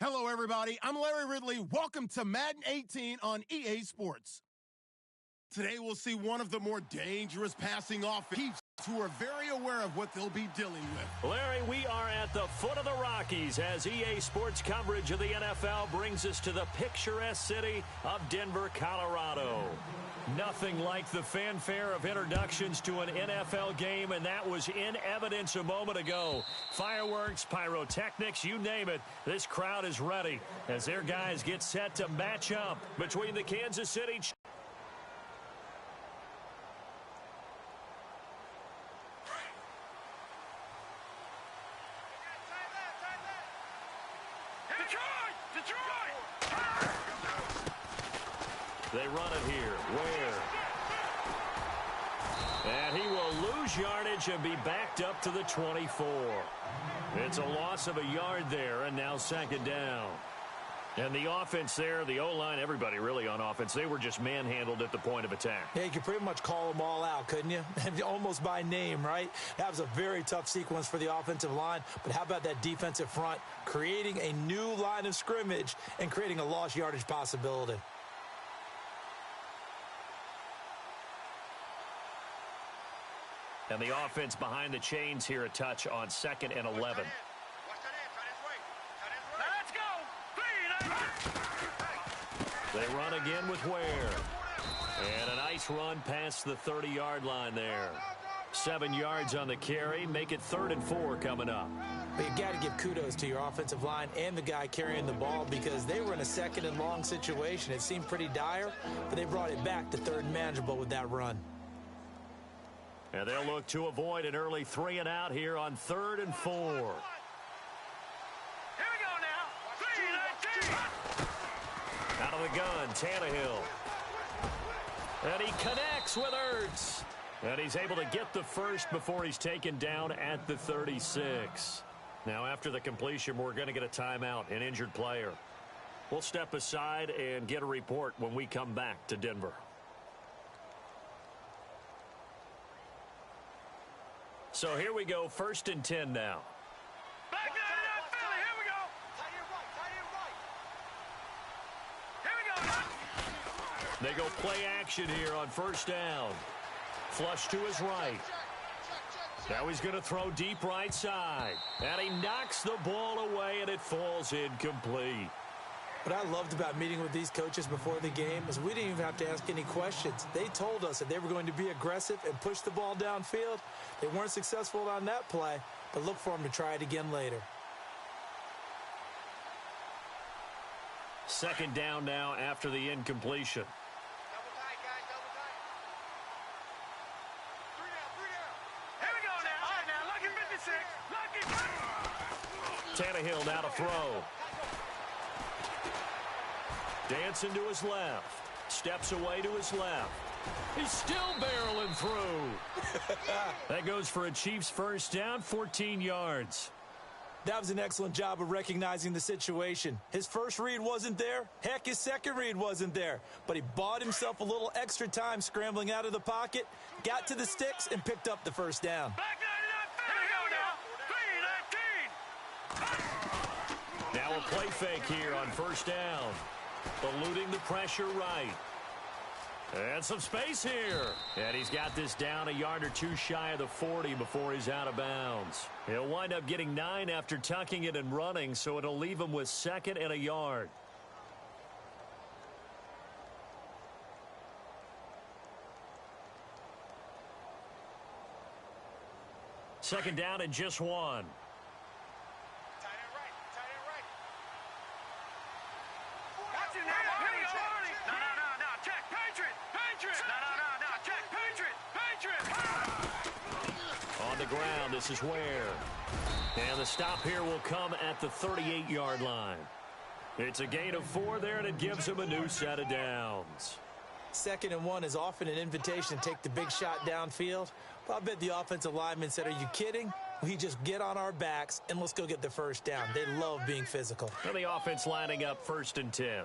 Hello, everybody. I'm Larry Ridley. Welcome to Madden 18 on EA Sports. Today, we'll see one of the more dangerous passing offenses who are very aware of what they'll be dealing with. Larry, we are at the foot of the Rockies as EA Sports coverage of the NFL brings us to the picturesque city of Denver, Colorado. Nothing like the fanfare of introductions to an NFL game, and that was in evidence a moment ago. Fireworks, pyrotechnics, you name it, this crowd is ready as their guys get set to match up between the Kansas City Chiefs. They run it here. Ware. And he will lose yardage and be backed up to the 24. It's a loss of a yard there, and now second down. And the offense there, the O-line, everybody really on offense, they were just manhandled at the point of attack. Yeah, you could pretty much call them all out, couldn't you? Almost by name, right? That was a very tough sequence for the offensive line. But how about that defensive front creating a new line of scrimmage and creating a lost yardage possibility? And the offense behind the chains here a touch on 2nd and 11. They run again with Ware. And a nice run past the 30-yard line there. 7 yards on the carry. Make it 3rd and 4 coming up. But you got to give kudos to your offensive line and the guy carrying the ball because they were in a 2nd and long situation. It seemed pretty dire, but they brought it back to 3rd and manageable with that run. And they'll look to avoid an early 3 and out here on 3rd and 4. Here we go now. 3 Out of the gun, Tannehill. And he connects with Ertz. And he's able to get the first before he's taken down at the 36. Now, after the completion, we're going to get a timeout, an injured player. We'll step aside and get a report when we come back to Denver. So here we go, 1st and 10 now. Back there, Philly, here we go. Here we go. They go play action here on 1st down. Flush to his right. Now he's going to throw deep right side. And he knocks the ball away, and it falls incomplete. What I loved about meeting with these coaches before the game is we didn't even have to ask any questions. They told us that they were going to be aggressive and push the ball downfield. They weren't successful on that play, but look for them to try it again later. 2nd down now after the incompletion. Double tight, guys, double tight. 3 down. Here we go now. All right, now, lucky 56. Lucky. Tannehill now to throw. Dancing to his left. Steps away to his left. He's still barreling through. That goes for a Chiefs 1st down, 14 yards. That was an excellent job of recognizing the situation. His first read wasn't there. Heck, his second read wasn't there. But he bought himself a little extra time scrambling out of the pocket, got to the sticks, and picked up the 1st down. Back there, 3 now. Now a play fake here on 1st down. Eluding the pressure right. And some space here. And he's got this down a yard or 2 shy of the 40 before he's out of bounds. He'll wind up getting 9 after tucking it and running, so it'll leave him with 2nd and a yard. Second down and just 1. Ground. This is Ware. And the stop here will come at the 38-yard line. It's a gain of 4 there, and it gives him a new set of downs. 2nd and 1 is often an invitation to take the big shot downfield. But I bet the offensive lineman said, are you kidding? We just get on our backs, and let's go get the 1st down. They love being physical. And the offense lining up 1st and 10.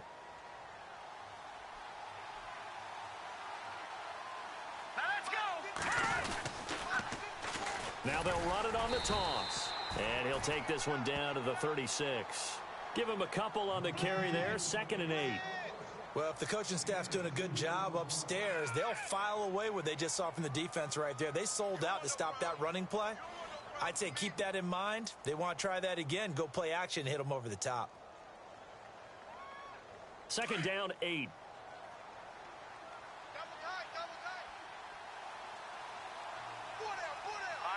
Now they'll run it on the toss. And he'll take this one down to the 36. Give him a couple on the carry there, 2nd and 8. Well, if the coaching staff's doing a good job upstairs, they'll file away what they just saw from the defense right there. They sold out to stop that running play. I'd say keep that in mind. They want to try that again. Go play action and hit them over the top. 2nd down, 8.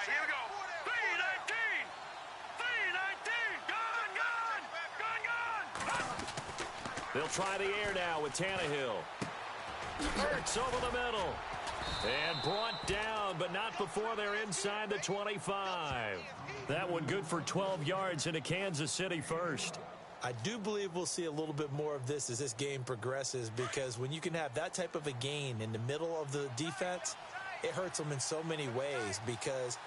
Here we go. 319. 319. Gun. They'll try the air now with Tannehill. Hurts over the middle. And brought down, but not before they're inside the 25. That one good for 12 yards into Kansas City first. I do believe we'll see a little bit more of this as this game progresses, because when you can have that type of a gain in the middle of the defense, it hurts them in so many ways, because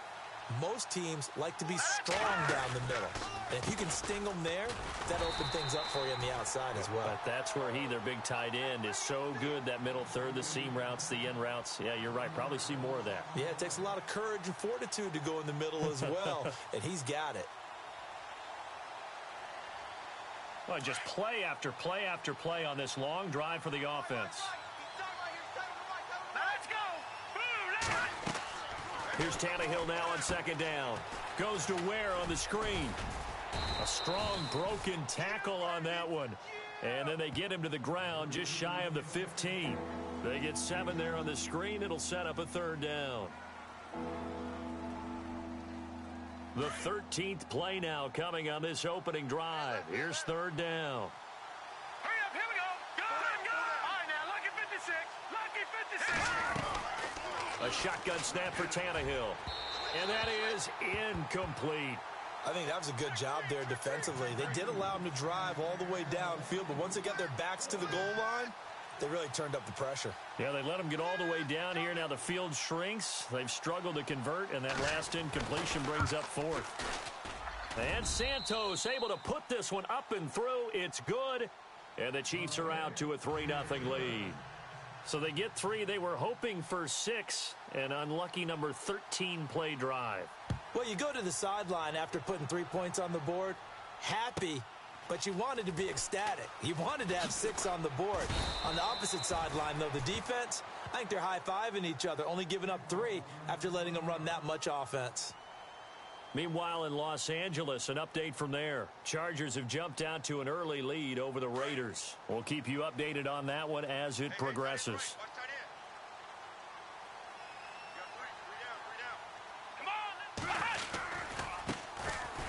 most teams like to be strong down the middle. And if you can sting them there, that opens things up for you on the outside as well. But that's where their big tight end, is so good, that middle third, the seam routes, the end routes. Yeah, you're right. Probably see more of that. Yeah, it takes a lot of courage and fortitude to go in the middle as well, and he's got it. Well, just play after play after play on this long drive for the offense. Let's go. Here's Tannehill now on 2nd down. Goes to Ware on the screen. A strong broken tackle on that one. And then they get him to the ground just shy of the 15. They get 7 there on the screen. It'll set up a 3rd down. The 13th play now coming on this opening drive. Here's 3rd down. Hurry up, here we go. Go. All right, now, lucky 56. Lucky 56. A shotgun snap for Tannehill. And that is incomplete. I think that was a good job there defensively. They did allow them to drive all the way downfield, but once they got their backs to the goal line, they really turned up the pressure. Yeah, they let them get all the way down here. Now the field shrinks. They've struggled to convert, and that last incompletion brings up 4th. And Santos able to put this one up and through. It's good. And the Chiefs are out to a 3-0 lead. So they get 3. They were hoping for 6. An unlucky number 13 play drive. Well, you go to the sideline after putting 3 points on the board, happy, but you wanted to be ecstatic. You wanted to have 6 on the board. On the opposite sideline, though, the defense, I think they're high-fiving each other, only giving up 3 after letting them run that much offense. Meanwhile, in Los Angeles, an update from there. Chargers have jumped out to an early lead over the Raiders. We'll keep you updated on that one as it progresses.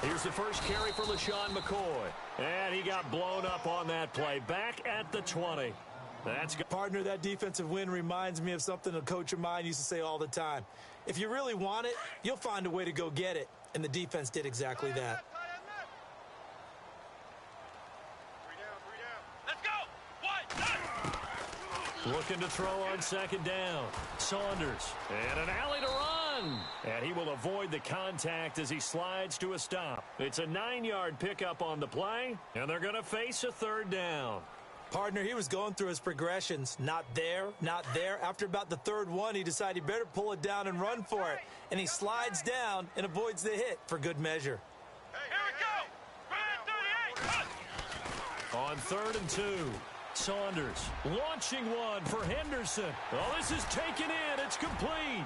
Here's the first carry for LaShawn McCoy. And he got blown up on that play. Back at the 20. That's good. Partner, that defensive win reminds me of something a coach of mine used to say all the time. If you really want it, you'll find a way to go get it. And the defense did exactly that. Let's go. Looking to throw on 2nd down. Saunders. And an alley to run. And he will avoid the contact as he slides to a stop. It's a 9-yard pickup on the play. And they're going to face a 3rd down. Partner, he was going through his progressions. Not there, not there. After about the 3rd one, he decided he better pull it down and run for it. And he slides down and avoids the hit for good measure. Here we go. 38. On 3rd and 2. Saunders launching one for Henderson. Oh, this is taken in. It's complete.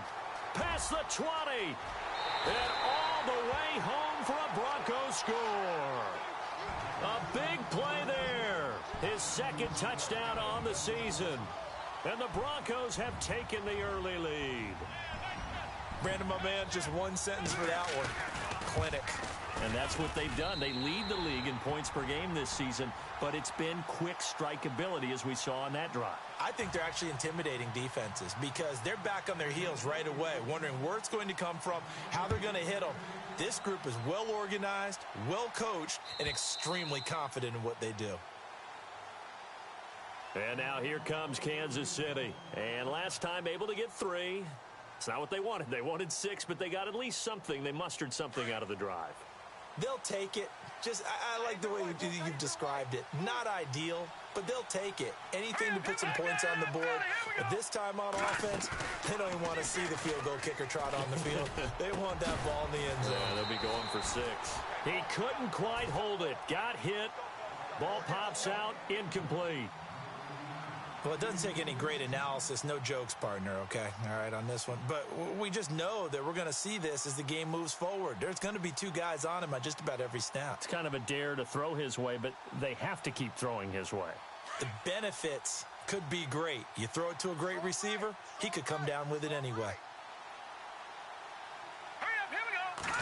Past the 20. And all the way home for a Broncos score. A big play there. His 2nd touchdown on the season. And the Broncos have taken the early lead. Brandon, my man, just one sentence for that one. Clinic. And that's what they've done. They lead the league in points per game this season, but it's been quick strikeability as we saw on that drive. I think they're actually intimidating defenses because they're back on their heels right away, wondering where it's going to come from, how they're going to hit them. This group is well organized, well coached, and extremely confident in what they do. And now here comes Kansas City. And last time able to get 3. It's not what they wanted. They wanted 6, but they got at least something. They mustered something out of the drive. They'll take it. Just, I like the way you've described it. Not ideal, but they'll take it. Anything to put some points on the board. But this time on offense, they don't even want to see the field goal kicker trot on the field. They want that ball in the end zone. Yeah, they'll be going for 6. He couldn't quite hold it. Got hit. Ball pops out, incomplete. Well, it doesn't take any great analysis. No jokes, partner, okay? All right, on this one. But we just know that we're going to see this as the game moves forward. There's going to be two guys on him on just about every snap. It's kind of a dare to throw his way, but they have to keep throwing his way. The benefits could be great. You throw it to a great receiver, he could come down with it anyway. Hurry up, here we go.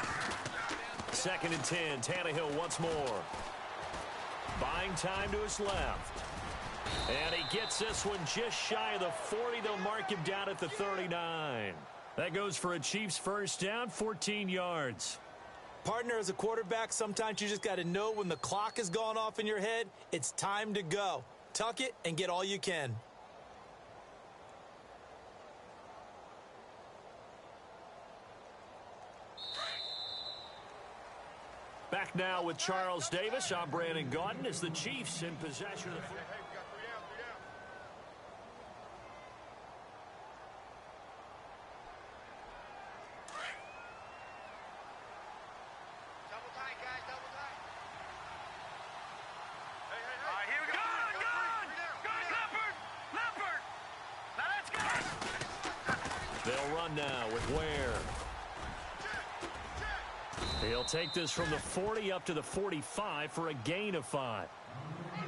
2nd and 10, Tannehill once more. Buying time to his left. And he gets this one just shy of the 40. They'll mark him down at the 39. That goes for a Chiefs first down, 14 yards. Partner, as a quarterback, sometimes you just got to know when the clock has gone off in your head, it's time to go. Tuck it and get all you can. Back now with Charles Davis. I'm Brandon Gaudin as the Chiefs in possession of the football. They'll run now with Ware. He'll take this from the 40 up to the 45 for a gain of 5.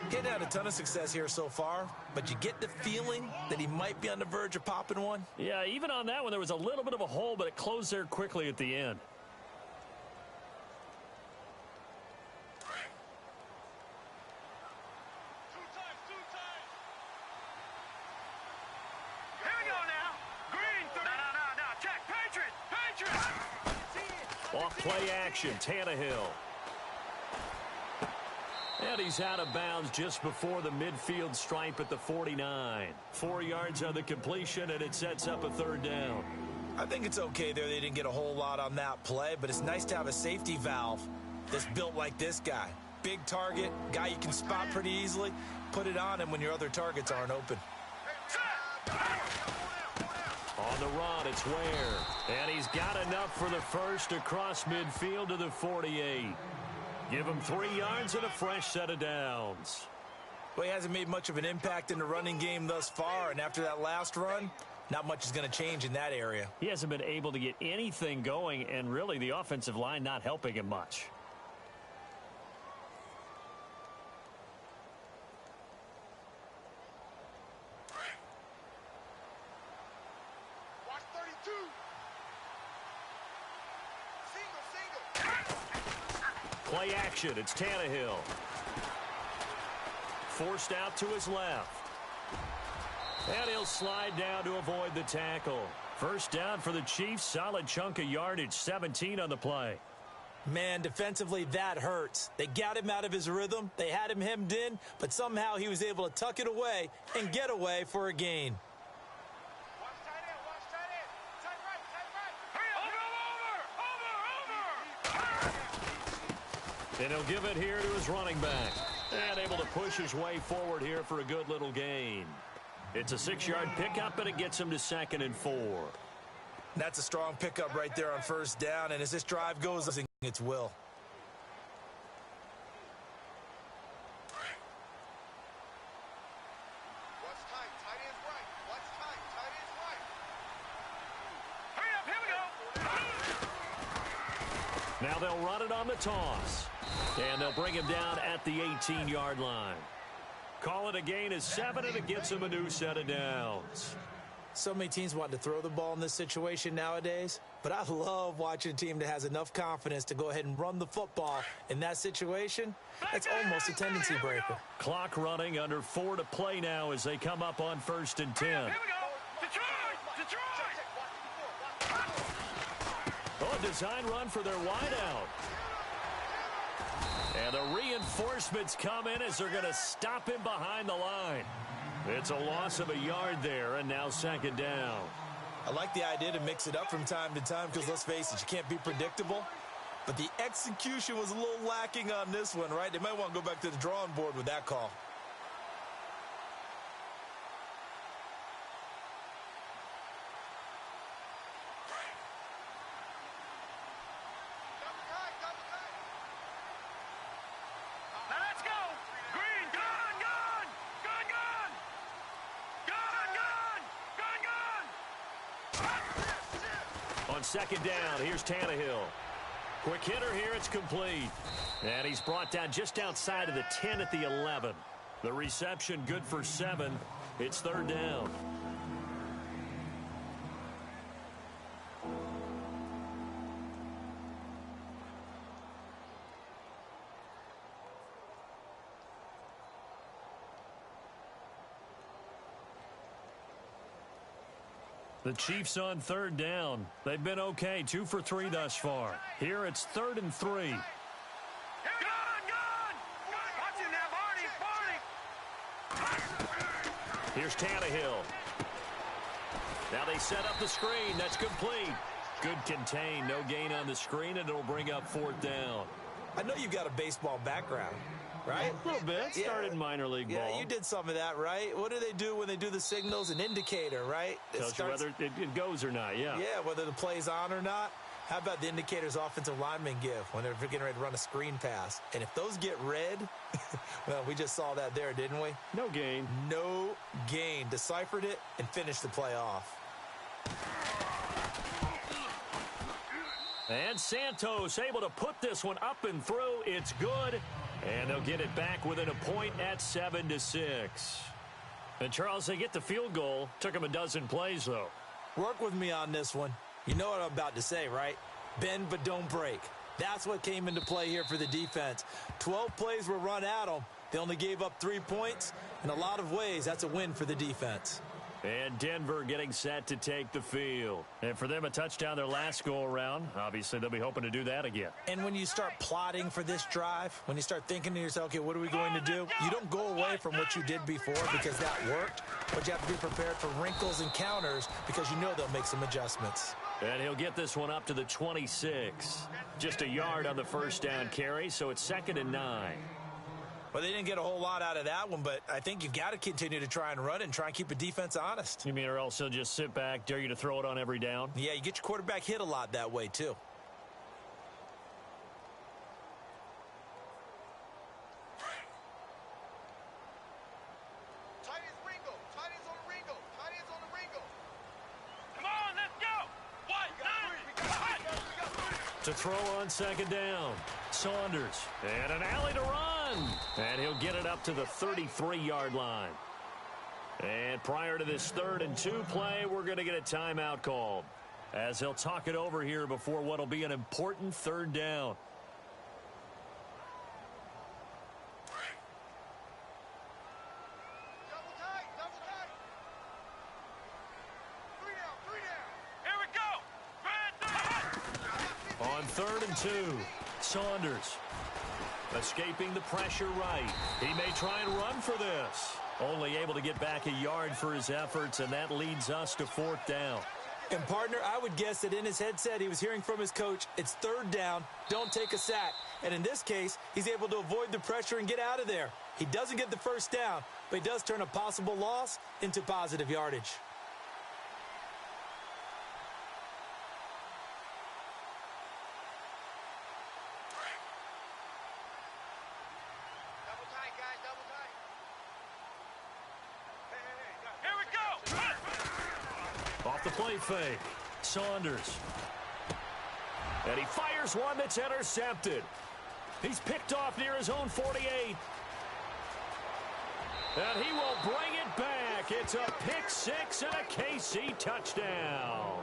He hadn't had a ton of success here so far, but you get the feeling that he might be on the verge of popping one. Yeah, even on that one, there was a little bit of a hole, but it closed there quickly at the end. Off play action, Tannehill. And he's out of bounds just before the midfield stripe at the 49. 4 yards on the completion, and it sets up a 3rd down. I think it's okay there. They didn't get a whole lot on that play, but it's nice to have a safety valve that's built like this guy. Big target, guy you can spot pretty easily. Put it on him when your other targets aren't open. On the run, it's Ware. And he's got enough for the first across midfield to the 48. Give him 3 yards and a fresh set of downs. Well, he hasn't made much of an impact in the running game thus far, and after that last run, not much is going to change in that area. He hasn't been able to get anything going, and really the offensive line not helping him much. Play action, it's Tannehill. Forced out to his left. And he'll slide down to avoid the tackle. First down for the Chiefs, solid chunk of yardage, 17 on the play. Man, defensively, that hurts. They got him out of his rhythm. They had him hemmed in, but somehow he was able to tuck it away and get away for a gain. And he'll give it here to his running back. And able to push his way forward here for a good little gain. It's a 6-yard pickup, and it gets him to 2nd and 4. That's a strong pickup right there on first down, and as this drive goes, it's will. Now they'll run it on the toss. And they'll bring him down at the 18-yard line. Call it a gain of 7, and it gets him a new set of downs. So many teams want to throw the ball in this situation nowadays, but I love watching a team that has enough confidence to go ahead and run the football in that situation. That's almost a tendency breaker. Clock running, under 4 to play now as they come up on 1st and 10. Here we go. Detroit! Oh, a design run for their wideout. And the reinforcements come in as they're going to stop him behind the line. It's a loss of a yard there, and now 2nd down. I like the idea to mix it up from time to time because, let's face it, you can't be predictable. But the execution was a little lacking on this one, right? They might want to go back to the drawing board with that call. Now let's go. Green. On second down, here's Tannehill. Quick hitter here, it's complete. And he's brought down just outside of the 10 at the 11. The reception good for 7. It's third down. The Chiefs on third down. They've been okay, 2 for 3 thus far. Here it's 3rd and 3. Here's Tannehill. Now they set up the screen. That's complete. Good contain. No gain on the screen, and it'll bring up 4th down. I know you've got a baseball background, right? A little bit. Started minor league ball. Yeah, you did some of that, right? What do they do when they do the signals? An indicator, right? Tells you whether it goes or not, yeah. Yeah, whether the play's on or not. How about the indicators offensive linemen give when they're getting ready to run a screen pass? And if those get red, well, we just saw that there, didn't we? No gain. No gain. Deciphered it and finished the play off. And Santos able to put this one up and through. It's good. And they'll get it back within a point at 7-6. And, Charles, they get the field goal. Took them a dozen plays, though. Work with me on this one. You know what I'm about to say, right? Bend but don't break. That's what came into play here for the defense. 12 plays were run at them. They only gave up 3 points. In a lot of ways, that's a win for the defense. And Denver getting set to take the field. And for them, a touchdown their last go-around. Obviously, they'll be hoping to do that again. And when you start plotting for this drive, when you start thinking to yourself, okay, what are we going to do? You don't go away from what you did before because that worked. But you have to be prepared for wrinkles and counters because you know they'll make some adjustments. And he'll get this one up to the 26. Just a yard on the first down carry, so it's 2nd and 9. Well, they didn't get a whole lot out of that one, but I think you've got to continue to try and run and try and keep the defense honest. You mean or else he'll just sit back, dare you to throw it on every down? Yeah, you get your quarterback hit a lot that way, too. To throw on second down. Saunders. And an alley to run. And he'll get it up to the 33-yard line. And prior to this 3rd and 2 play, we're going to get a timeout called, as they'll talk it over here before what will be an important 3rd down. On 3rd and 2, Saunders escaping the pressure right. He may try and run for this. Only able to get back a yard for his efforts, and that leads us to 4th down. And, partner, I would guess that in his headset he was hearing from his coach, it's 3rd down, don't take a sack. And in this case, he's able to avoid the pressure and get out of there. He doesn't get the first down, but he does turn a possible loss into positive yardage. Off the play fake, Saunders. And he fires one that's intercepted. He's picked off near his own 48. And he will bring it back. It's a pick six and a KC touchdown.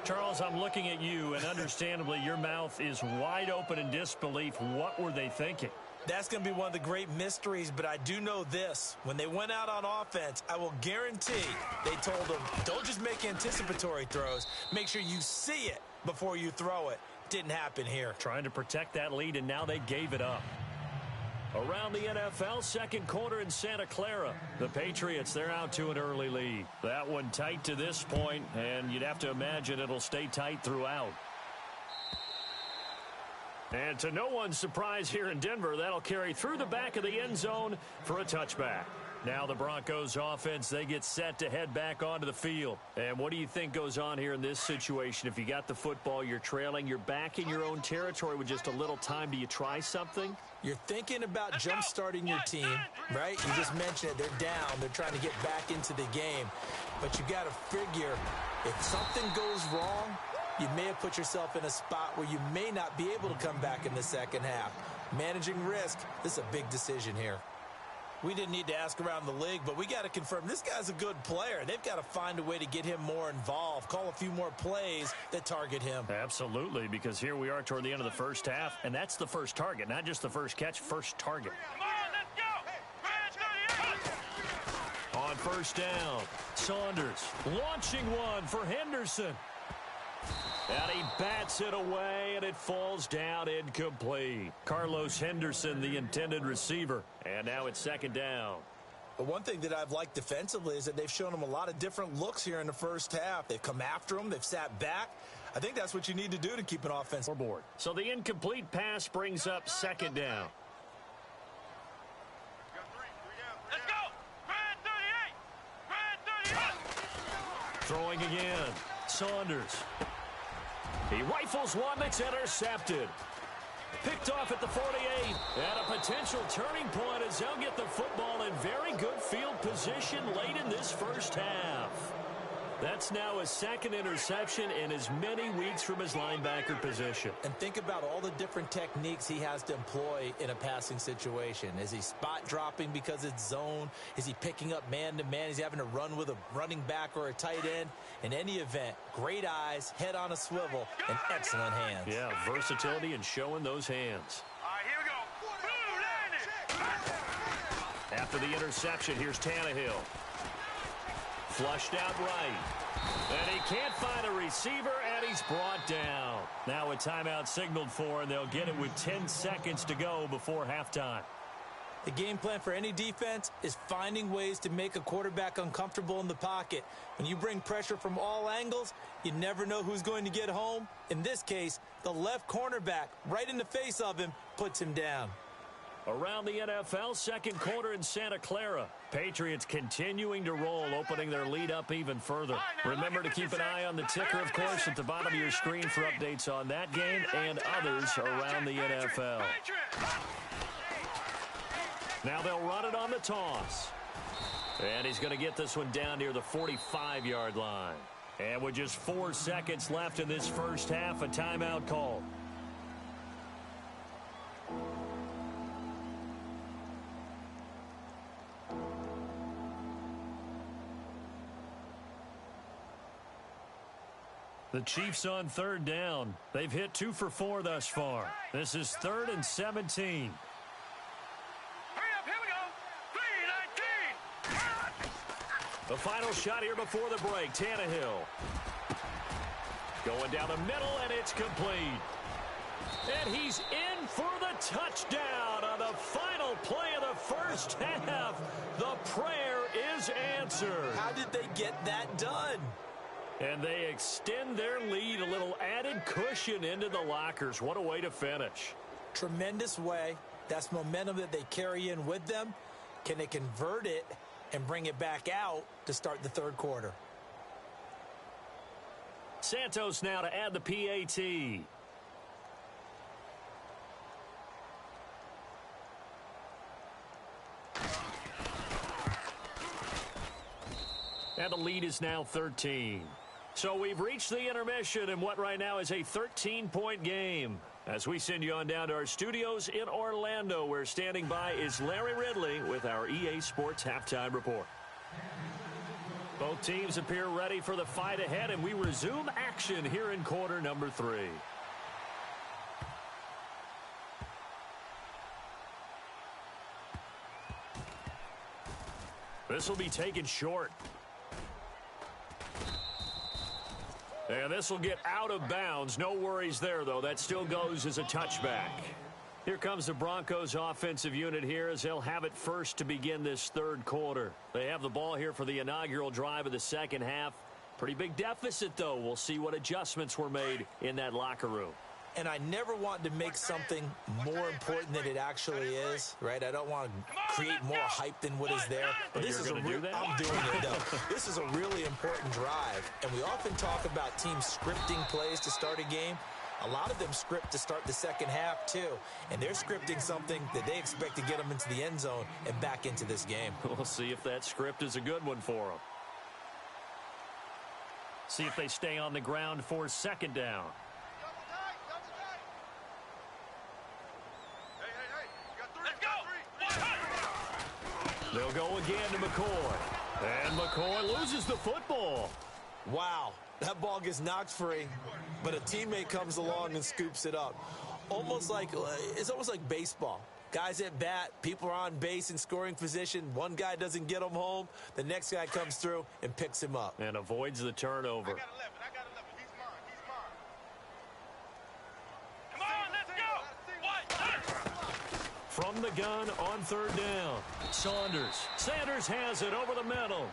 Charles, I'm looking at you, and understandably your mouth is wide open in disbelief. What were they thinking? That's going to be one of the great mysteries, but I do know this. When they went out on offense, I will guarantee they told them, don't just make anticipatory throws. Make sure you see it before you throw it. Didn't happen here. Trying to protect that lead, and now they gave it up. Around the NFL, second quarter in Santa Clara. The Patriots, they're out to an early lead. That one tight to this point, and you'd have to imagine it'll stay tight throughout. And to no one's surprise here in Denver, that'll carry through the back of the end zone for a touchback. Now the Broncos offense, they get set to head back onto the field. And what do you think goes on here in this situation? If you got the football, you're trailing, you're back in your own territory with just a little time. Do you try something? You're thinking about jump-starting your team, right? You just mentioned it. They're down. They're trying to get back into the game. But you got to figure if something goes wrong, you may have put yourself in a spot where you may not be able to come back in the second half. Managing risk, this is a big decision here. We didn't need to ask around the league, but we got to confirm this guy's a good player. They've got to find a way to get him more involved, call a few more plays that target him. Absolutely, because here we are toward the end of the first half, and that's the first target, not just the first catch, first target. Come on, let's go. On first down, Saunders launching one for Henderson. And he bats it away, and it falls down incomplete. Carlos Henderson, the intended receiver. And now it's second down. But one thing that I've liked defensively is that they've shown him a lot of different looks here in the first half. They've come after him. They've sat back. I think that's what you need to do to keep an offense on board. So the incomplete pass brings up second down. Let's go. Red 38. Throwing again. Saunders. He rifles one that's intercepted. Picked off at the 48. And a potential turning point as they'll get the football in very good field position late in this first half. That's now his second interception in as many weeks from his linebacker position. And think about all the different techniques he has to employ in a passing situation. Is he spot dropping because it's zone? Is he picking up man-to-man? Is he having to run with a running back or a tight end? In any event, great eyes, head on a swivel, and excellent hands. Yeah, versatility and showing those hands. All right, here we go. Blue landed. After the interception, here's Tannehill. Flushed out right. And he can't find a receiver, and he's brought down. Now a timeout signaled for, and they'll get it with 10 seconds to go before halftime. The game plan for any defense is finding ways to make a quarterback uncomfortable in the pocket. When you bring pressure from all angles, you never know who's going to get home. In this case, the left cornerback, right in the face of him, puts him down. Around the NFL, second quarter in Santa Clara. Patriots continuing to roll, opening their lead up even further. Remember to keep an eye on the ticker, of course, at the bottom of your screen for updates on that game and others around the NFL. Now they'll run it on the toss. And he's going to get this one down near the 45-yard line. And with just 4 seconds left in this first half, a timeout call. The Chiefs on third down. They've hit 2 for 4 thus far. This is 3rd and 17. Hurry up, here we go. 3:19. The final shot here before the break. Tannehill. Going down the middle, and it's complete. And he's in for the touchdown on the final play of the first half. The prayer is answered. How did they get that done? And they extend their lead, a little added cushion into the lockers. What a way to finish. Tremendous way. That's momentum that they carry in with them. Can they convert it and bring it back out to start the third quarter? Santos now to add the PAT. And the lead is now 13. So we've reached the intermission in what right now is a 13-point game. As we send you on down to our studios in Orlando, where standing by is Larry Ridley with our EA Sports Halftime Report. Both teams appear ready for the fight ahead, and we resume action here in quarter number 3. This will be taken short. And this will get out of bounds. No worries there, though. That still goes as a touchback. Here comes the Broncos offensive unit here as they'll have it first to begin this third quarter. They have the ball here for the inaugural drive of the second half. Pretty big deficit, though. We'll see what adjustments were made in that locker room. And I never want to make something more important than it actually is, right? I don't want to create more hype than what is there. But this is I'm doing it, though. This is a really important drive. And we often talk about teams scripting plays to start a game. A lot of them script to start the second half, too. And they're scripting something that they expect to get them into the end zone and back into this game. We'll see if that script is a good one for them. See if they stay on the ground for second down. They'll go again to McCoy. And McCoy loses the football. Wow, that ball gets knocked free, but a teammate comes along and scoops it up. It's almost like baseball. Guys at bat, people are on base in scoring position. One guy doesn't get him home. The next guy comes through and picks him up. And avoids the turnover. I got 11. He's mine. Come on, let's go. From the gun on third down, Sanders has it over the middle.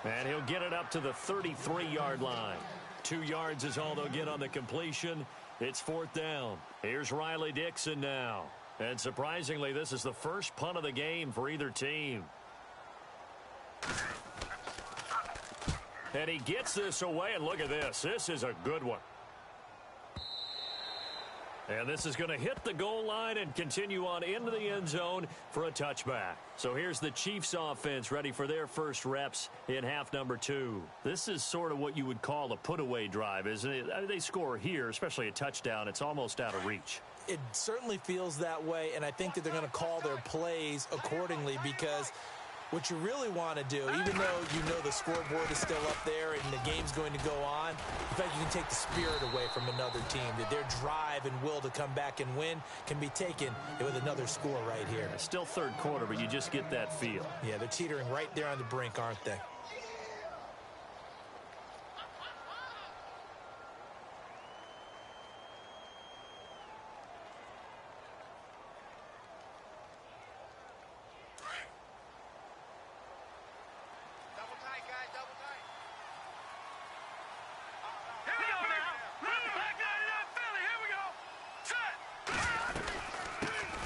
And he'll get it up to the 33-yard line. 2 yards is all they'll get on the completion. It's fourth down. Here's Riley Dixon now. And surprisingly, this is the first punt of the game for either team. And he gets this away, and look at this. This is a good one. And this is going to hit the goal line and continue on into the end zone for a touchback. So here's the Chiefs offense ready for their first reps in half number 2. This is sort of what you would call a put-away drive, isn't it? I mean, they score here, especially a touchdown. It's almost out of reach. It certainly feels that way, and I think that they're going to call their plays accordingly because what you really want to do, even though you know the scoreboard is still up there and the game's going to go on, in fact, you can take the spirit away from another team, that their drive and will to come back and win can be taken with another score right here. It's still third quarter, but you just get that feel. Yeah, they're teetering right there on the brink, aren't they?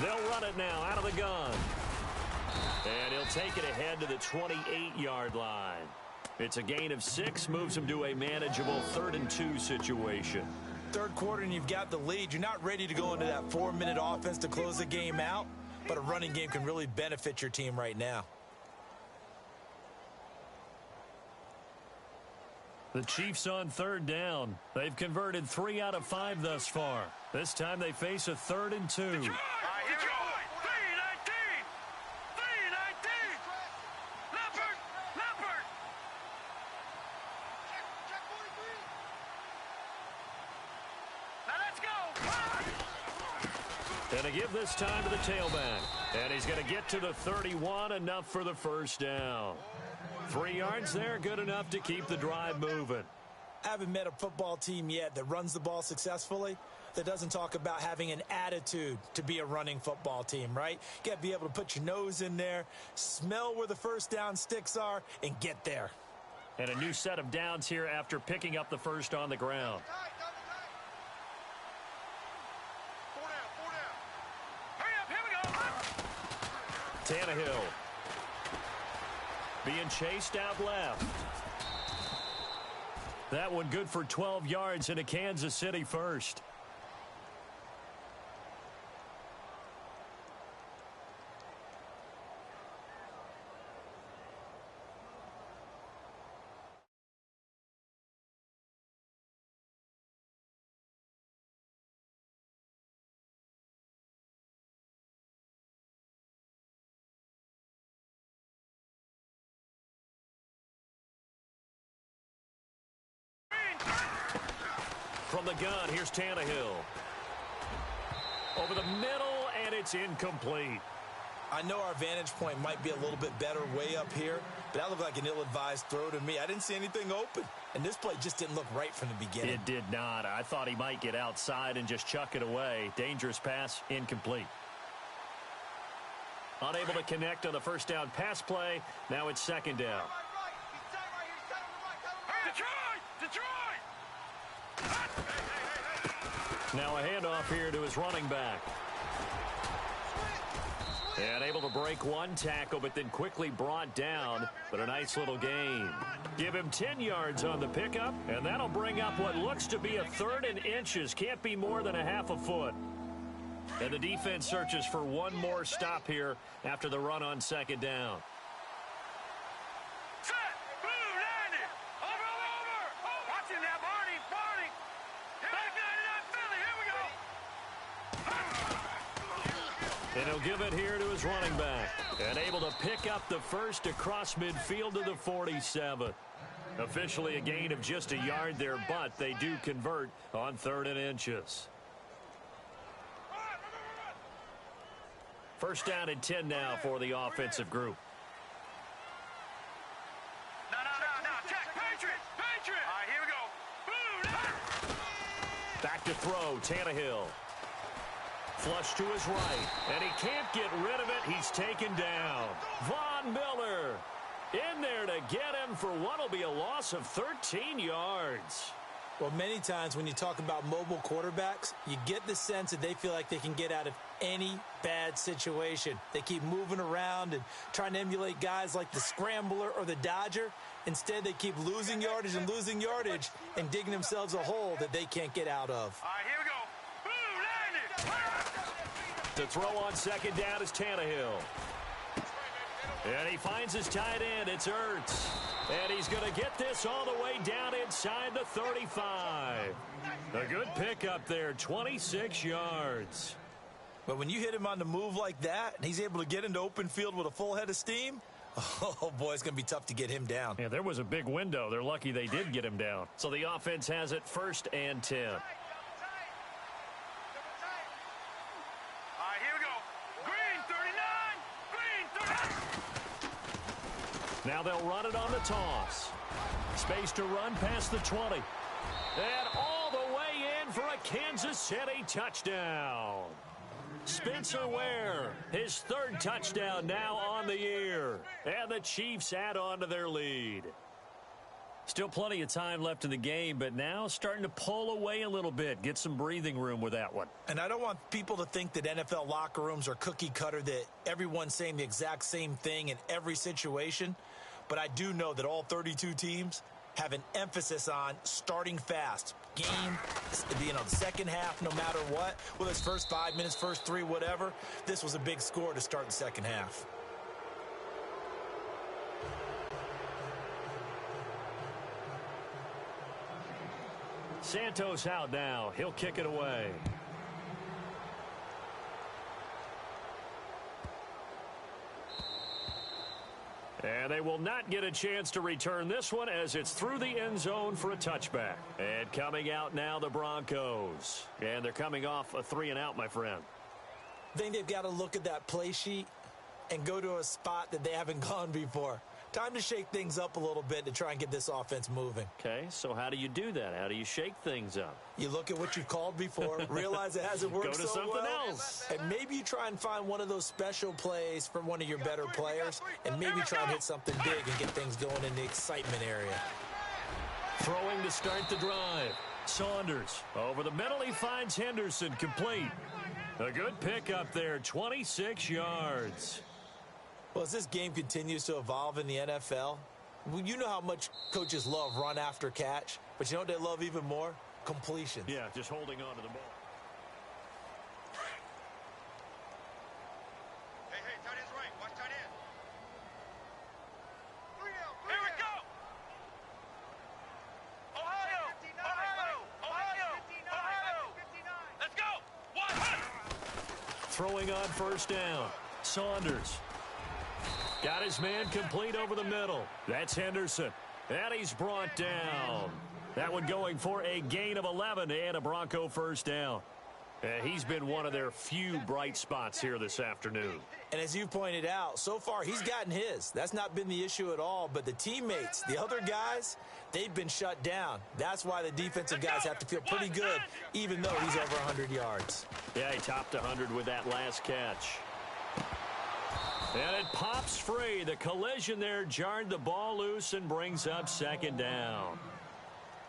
They'll run it now out of the gun. And he'll take it ahead to the 28-yard line. It's a gain of 6, moves him to a manageable 3rd and 2 situation. Third quarter and you've got the lead. You're not ready to go into that 4-minute offense to close the game out, but a running game can really benefit your team right now. The Chiefs on third down. They've converted 3 out of 5 thus far. This time they face a 3rd and 2. And to give this time to the tailback. And he's going to get to the 31, enough for the first down. 3 yards there, good enough to keep the drive moving. I haven't met a football team yet that runs the ball successfully that doesn't talk about having an attitude to be a running football team, right? You got to be able to put your nose in there, smell where the first down sticks are, and get there. And a new set of downs here after picking up the first on the ground. Tannehill being chased out left. That one good for 12 yards into Kansas City first. From the gun, here's Tannehill. Over the middle, and it's incomplete. I know our vantage point might be a little bit better way up here, but that looked like an ill-advised throw to me. I didn't see anything open, and this play just didn't look right from the beginning. It did not. I thought he might get outside and just chuck it away. Dangerous pass, incomplete. Unable to connect on the first down pass play. Now it's second down. Now a handoff here to his running back. And able to break one tackle, but then quickly brought down. But a nice little gain. Give him 10 yards on the pickup, and that'll bring up what looks to be a 3rd and inches. Can't be more than a half a foot. And the defense searches for one more stop here after the run on 2nd down. Set, blue, landed. Over. Watching that, Barney. Back 99 Philly, here we go. And he'll give it here to his running back. And able to pick up the first across midfield to the 47. Officially a gain of just a yard there, but they do convert on 3rd and inches. 1st down and 10 now for the offensive group. No. Check. Patriot. All right, here we go. Blue, Back to throw, Tannehill. Flush to his right, and he can't get rid of it. He's taken down. Von Miller in there to get him for what will be a loss of 13 yards. Well, many times when you talk about mobile quarterbacks, you get the sense that they feel like they can get out of any bad situation. They keep moving around and trying to emulate guys like the Scrambler or the Dodger. Instead, they keep losing yardage and digging themselves a hole that they can't get out of. All right, here we go. Blue, landed. To throw on 2nd down is Tannehill. And he finds his tight end. It's Ertz. And he's going to get this all the way down inside the 35. A good pickup there, 26 yards. But when you hit him on the move like that, and he's able to get into open field with a full head of steam, oh, boy, it's going to be tough to get him down. Yeah, there was a big window. They're lucky they did get him down. So the offense has it 1st and 10. All right, here we go. Green, 39. Now they'll run it on the toss. Space to run past the 20. And all the way in for a Kansas City touchdown. Spencer Ware, his 3rd touchdown now on the year. And the Chiefs add on to their lead. Still plenty of time left in the game, but now starting to pull away a little bit. Get some breathing room with that one. And I don't want people to think that NFL locker rooms are cookie cutter, that everyone's saying the exact same thing in every situation. But I do know that all 32 teams have an emphasis on starting fast. Game, the second half, no matter what, whether it's first 5 minutes, first 3, whatever. This was a big score to start the second half. Santos out now. He'll kick it away. And they will not get a chance to return this one as it's through the end zone for a touchback. And coming out now, the Broncos. And they're coming off a 3-and-out, my friend. I think they've got to look at that play sheet and go to a spot that they haven't gone before. Time to shake things up a little bit to try and get this offense moving. Okay, so how do you do that? How do you shake things up? You look at what you've called before, realize it hasn't worked so well. Go to something else. And maybe you try and find one of those special plays from one of your better players, and maybe try and hit something big and get things going in the excitement area. Throwing to start the drive. Saunders over the middle. He finds Henderson complete. A good pickup there, 26 yards. Well, as this game continues to evolve in the NFL, you know how much coaches love run after catch, but you know what they love even more? Completion. Yeah, just holding on to the ball. Hey, tight end's right. Watch tight end. Here we go. Ohio. Let's go. Throwing on 1st down. Saunders. Got his man complete over the middle. That's Henderson. And he's brought down. That one going for a gain of 11 and a Bronco 1st down. He's been one of their few bright spots here this afternoon. And as you pointed out, so far he's gotten his. That's not been the issue at all. But the teammates, the other guys, they've been shut down. That's why the defensive guys have to feel pretty good, even though he's over 100 yards. Yeah, he topped 100 with that last catch. And it pops free. The collision there jarred the ball loose and brings up 2nd down.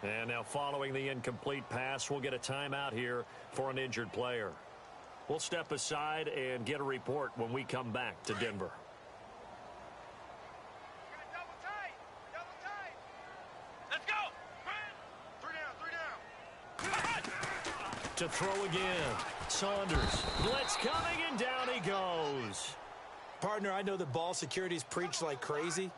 And now following the incomplete pass, we'll get a timeout here for an injured player. We'll step aside and get a report when we come back to Denver. Let's go. 3 down. To throw again. Saunders. Blitz coming, and down he goes. Partner, I know that ball security is preached like crazy,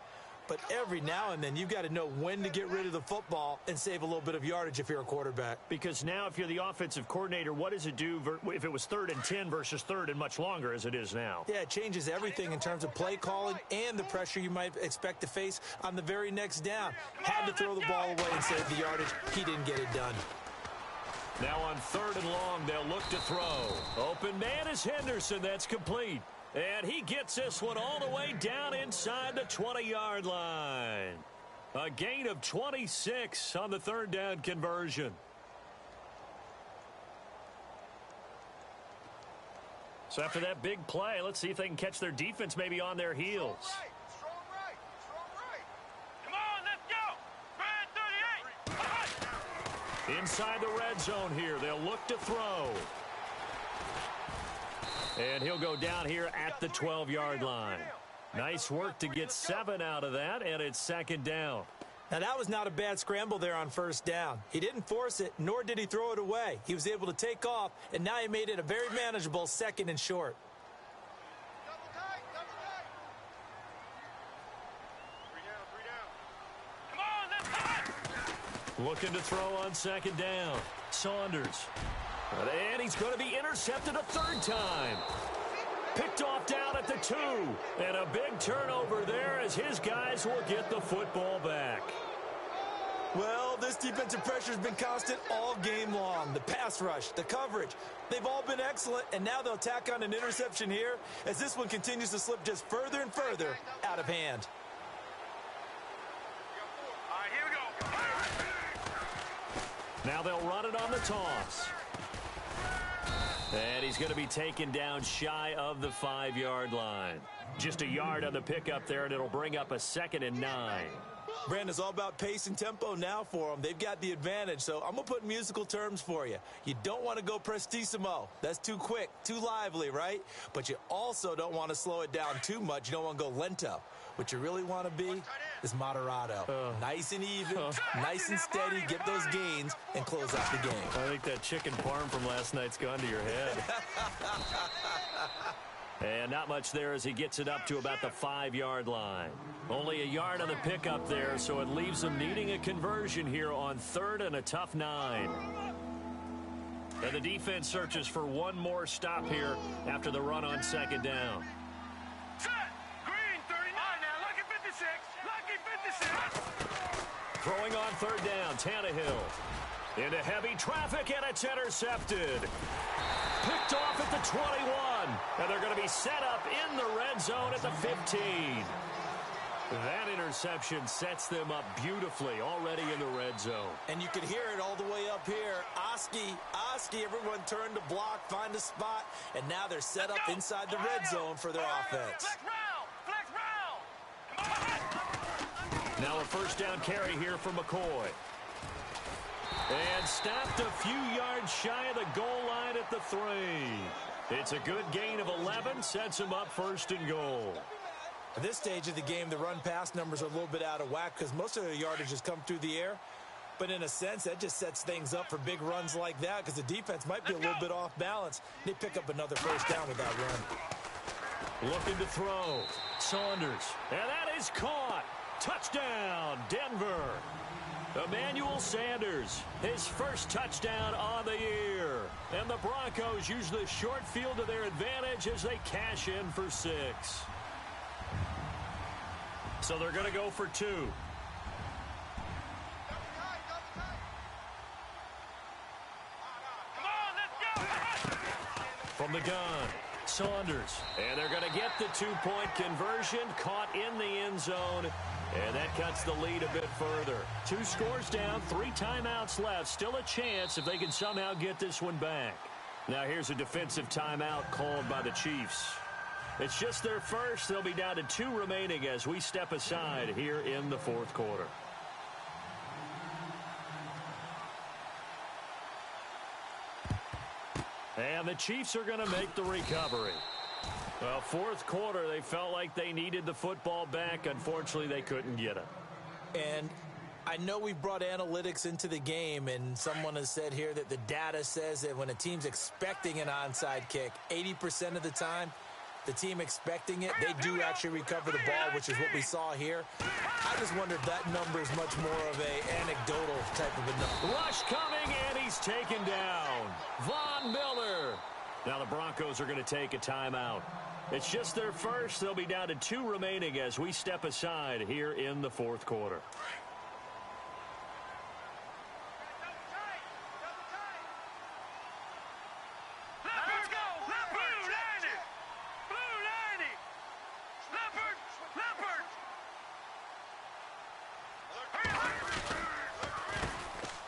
but every now and then you've got to know when to get rid of the football and save a little bit of yardage if you're a quarterback. Because now if you're the offensive coordinator, what does it do if it was 3rd and 10 versus 3rd and much longer as it is now? Yeah, it changes everything in terms of play calling and the pressure you might expect to face on the very next down. Had to throw the ball away and save the yardage. He didn't get it done. Now on 3rd and long, they'll look to throw. Open man is Henderson. That's complete. And he gets this one all the way down inside the 20-yard line. A gain of 26 on the 3rd down conversion. So after that big play, let's see if they can catch their defense maybe on their heels. Strong right. Come on, let's go. Red 38. Inside the red zone here, they'll look to throw. And he'll go down here at the 12-yard line. Nice work to get 7 out of that, and it's 2nd down. Now, that was not a bad scramble there on 1st down. He didn't force it, nor did he throw it away. He was able to take off, and now he made it a very manageable 2nd and short. Double tight. 3 down. Come on, let's go. Looking to throw on 2nd down. Saunders. And he's going to be intercepted a 3rd time. Picked off down at the 2. And a big turnover there as his guys will get the football back. Well, this defensive pressure has been constant all game long. The pass rush, the coverage, they've all been excellent, and now they'll tack on an interception here as this one continues to slip just further and further out of hand. All right, here we go. Now they'll run it on the toss. And he's going to be taken down shy of the 5-yard line. Just a yard on the pickup there, and it'll bring up a 2nd and 9. Brandon, it's all about pace and tempo now for them. They've got the advantage, so I'm going to put musical terms for you. You don't want to go prestissimo. That's too quick, too lively, right? But you also don't want to slow it down too much. You don't want to go lento. What you really want to be is moderato. Nice and even, nice and steady, get those gains, and close out the game. I think that chicken parm from last night's gone to your head. And not much there as he gets it up to about the 5-yard line. Only a yard on the pickup there, so it leaves him needing a conversion here on 3rd and a tough 9. And the defense searches for one more stop here after the run on 2nd down. Throwing on 3rd down, Tannehill. Into heavy traffic, and it's intercepted. Picked off at the 21. And they're going to be set up in the red zone at the 15. That interception sets them up beautifully already in the red zone. And you can hear it all the way up here. Oski, everyone turned to block, find a spot, and now they're set up inside the red zone for their offense. Flex round. Now a 1st down carry here for McCoy. And stopped a few yards shy of the goal line at the 3. It's a good gain of 11, sets him up 1st and goal. At this stage of the game, the run-pass numbers are a little bit out of whack because most of their yardage has come through the air. But in a sense, that just sets things up for big runs like that because the defense might be a little bit off balance. They pick up another 1st down with that run. Looking to throw. Saunders. And that is caught. Touchdown, Denver. Emmanuel Sanders, his 1st touchdown on the year. And the Broncos use the short field to their advantage as they cash in for 6. So they're going to go for 2. From the gun, Saunders. And they're going to get the 2-point conversion, caught in the end zone. And that cuts the lead a bit further. 2 scores down, 3 timeouts left. Still a chance if they can somehow get this one back. Now here's a defensive timeout called by the Chiefs. It's just their first. They'll be down to 2 remaining as we step aside here in the 4th quarter. And the Chiefs are going to make the recovery. Well, fourth quarter, they felt like they needed the football back. Unfortunately, they couldn't get it. And I know we brought analytics into the game, and someone has said here that the data says that when a team's expecting an onside kick, 80% of the time, the team expecting it, they do actually recover the ball, which is what we saw here. I just wonder if that number is much more of a anecdotal type of a number. Rush coming, and he's taken down. Von Miller. Now the Broncos are going to take a timeout. It's just their first. They'll be down to 2 remaining as we step aside here in the fourth quarter.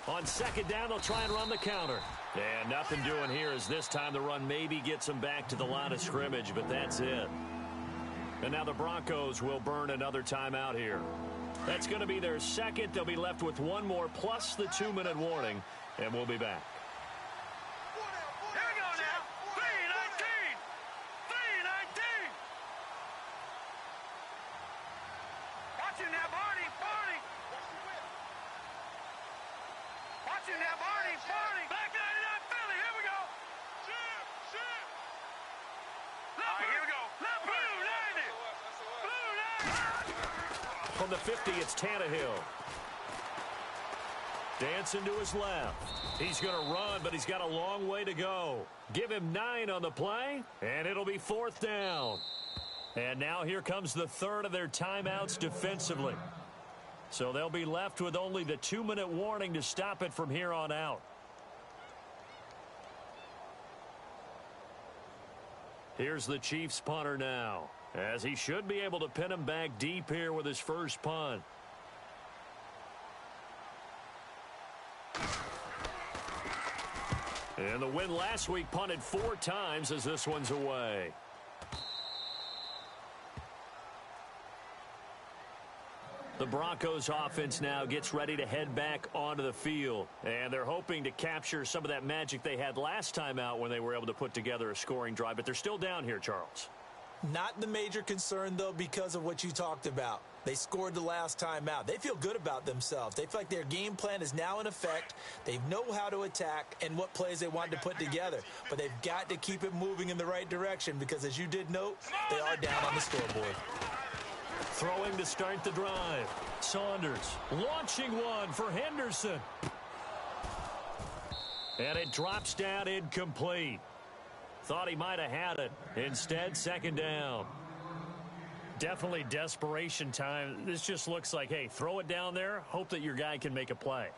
On second down, they'll try and run the counter. And nothing doing here as this time the run maybe gets them back to the line of scrimmage, but that's it. And now the Broncos will burn another timeout here. That's going to be their second. They'll be left with one more plus the 2-minute warning, and we'll be back. Here we go now. 3:19. 3:19. Watch him now, Barney. Barney. Watch him now, Barney. Barney. Back 99 Philly. Here we go. Shit. All right, here we go. Blue 90. Blue 90. From the 50, it's Tannehill. Dancing to his left. He's going to run, but he's got a long way to go. Give him 9 on the play, and it'll be 4th down. And now here comes the third of their timeouts defensively. So they'll be left with only the 2-minute warning to stop it from here on out. Here's the Chiefs punter now, as he should be able to pin him back deep here with his first punt. And the win last week punted 4 times as this one's away. The Broncos offense now gets ready to head back onto the field. And they're hoping to capture some of that magic they had last time out when they were able to put together a scoring drive. But they're still down here, Charles. Not the major concern, though, because of what you talked about. They scored the last time out. They feel good about themselves. They feel like their game plan is now in effect. They know how to attack and what plays they want to put together. But they've got to keep it moving in the right direction because, as you did note, they are down on the scoreboard. Throwing to start the drive. Saunders launching one for Henderson. And it drops down incomplete. Thought he might have had it. Instead, second down. Definitely desperation time. This just looks like, hey, throw it down there. Hope that your guy can make a play.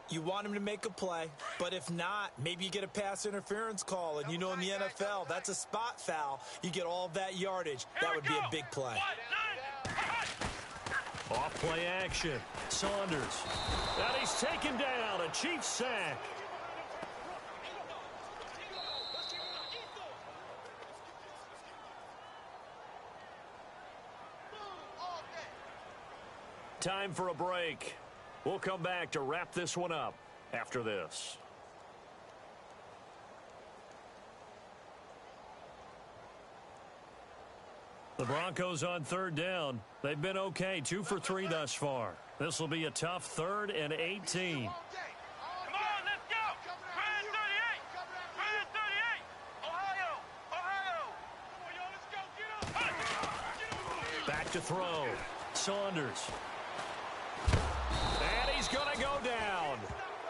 You want him to make a play, but if not, maybe you get a pass interference call. And you know in the NFL, that's a spot foul. You get all of that yardage. That would be a big play. Off play action. Saunders. And he's taken down. A Chiefs sack. Time for a break. We'll come back to wrap this one up after this. The Broncos on third down. They've been okay, 2 for 3 thus far. This will be a tough 3rd and 18. Come on, let's go. 3:38. Ohio. Come on, y'all, let's go. Get up. Back to throw. Saunders. And he's going to go down.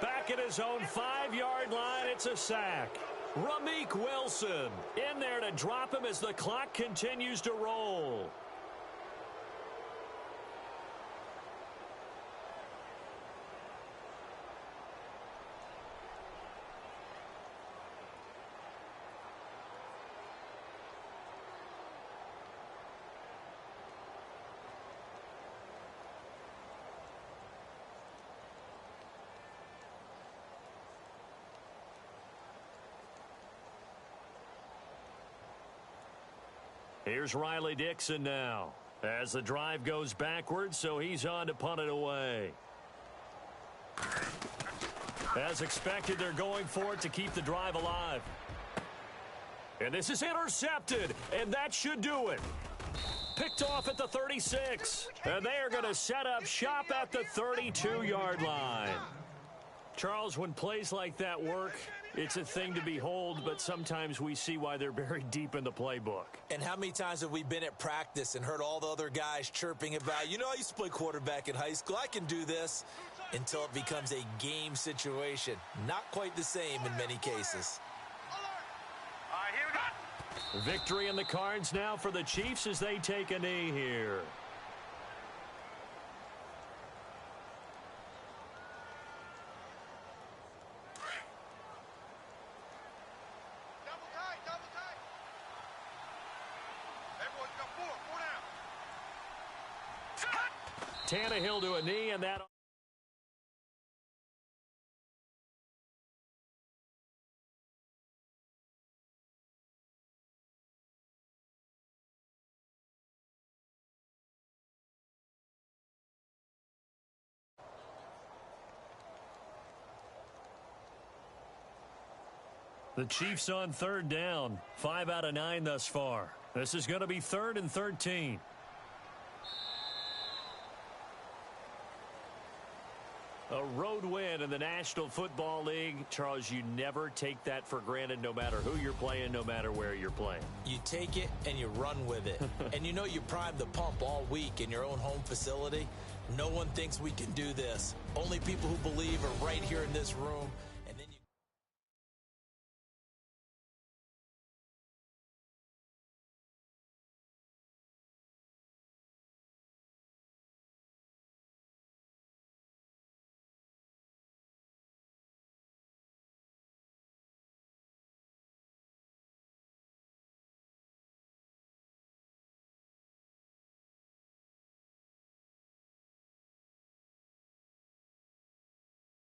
Back at his own 5-yard line, it's a sack. Ramik Wilson in there to drop him as the clock continues to roll. Here's Riley Dixon now as the drive goes backwards, so he's on to punt it away. As expected, they're going for it to keep the drive alive. And this is intercepted, and that should do it. Picked off at the 36, and they are going to set up shop at the 32-yard line. Charles, when plays like that work, it's a thing to behold, but sometimes we see why they're buried deep in the playbook. And how many times have we been at practice and heard all the other guys chirping about, you know, I used to play quarterback in high school, I can do this, until it becomes a game situation. Not quite the same in many cases. All right, here we go. Victory in the cards now for the Chiefs as they take a knee here. Double tight, double tight. Everyone's got four down. Tannehill to a knee, and that... The Chiefs on third down. 5 out of 9 thus far. This is going to be 3rd and 13. A road win in the National Football League. Charles, you never take that for granted no matter who you're playing, no matter where you're playing. You take it and you run with it. And you know you primed the pump all week in your own home facility. No one thinks we can do this. Only people who believe are right here in this room.